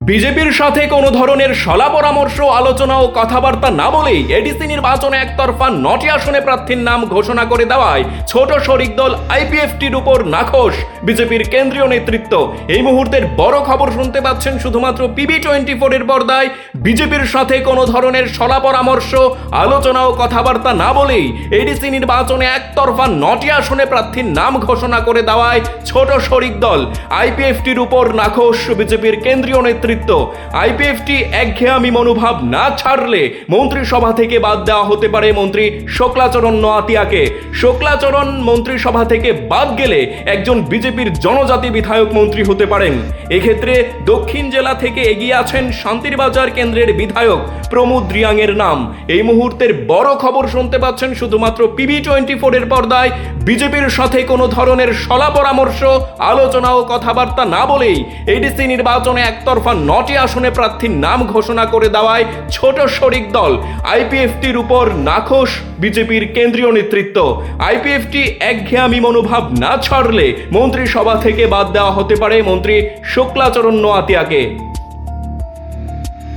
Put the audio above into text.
বিজেপির সাথে কোনো ধরনের সলা পরামর্শ আলোচনা ও কথাবার্তা না বলেই এডিসি নির্বাচনে একতরফা 9টি আসনে প্রার্থীর নাম ঘোষণা করে দেওয়ায় ছোট শরিক দল আইপিএফটির উপর নাখোশ বিজেপির কেন্দ্রীয় নেতৃত্ব। এই মুহূর্তের বড় খবর শুনতে পাচ্ছেন শুধুমাত্র PB24 এর পর্দায়। বিজেপির সাথে কোনো ধরনের সলা পরামর্শ আলোচনা ও কথাবার্তা না বলেই এডিসি নির্বাচনে একতরফা 9টি আসনে প্রার্থীর নাম ঘোষণা করে দেওয়ায় ছোট শরিক দল আইপিএফটির উপর নাখোশ বিজেপির কেন্দ্রীয় নেতৃত্ব। আইপিএফটি একঘেয়ামি মনোভাব না ছাড়লে মন্ত্রিসভা থেকে বাদ দেওয়া হতে পারে মন্ত্রী শুক্লাচরণ নোয়াতিয়াকে। শুক্লাচরণ মন্ত্রিসভা থেকে বাদ গেলে একজন বিজেপির জনজাতি বিধায়ক মন্ত্রী হতে পারেন। এক্ষেত্রে দক্ষিণ জেলা থেকে এগিয়ে আছেন শান্তিরবাজার কেন্দ্রের বিধায়ক প্রমোদ রিয়াং এর নাম। এই মুহূর্তের বড় খবর শুনতে পাচ্ছেন শুধুমাত্র PB24 এর পর্দায়। বিজেপির সাথে কোনো ধরনের সলা পরামর্শ আলোচনা ও কথাবার্তা না বলেই এডিসি নির্বাচনে একতরফা 9টি আসনে প্রার্থীর নাম ঘোষণা করে দেওয়ায় ছোট শরিক দল আইপিএফটির উপর নাখোশ বিজেপির কেন্দ্রীয় নেতৃত্ব। আইপিএফটি একঘেয়ামি মনোভাব না ছাড়লে মন্ত্রিসভা থেকে বাদ দেওয়া হতে পারে মন্ত্রী শুক্লাচরণ নোয়াতিয়াকে।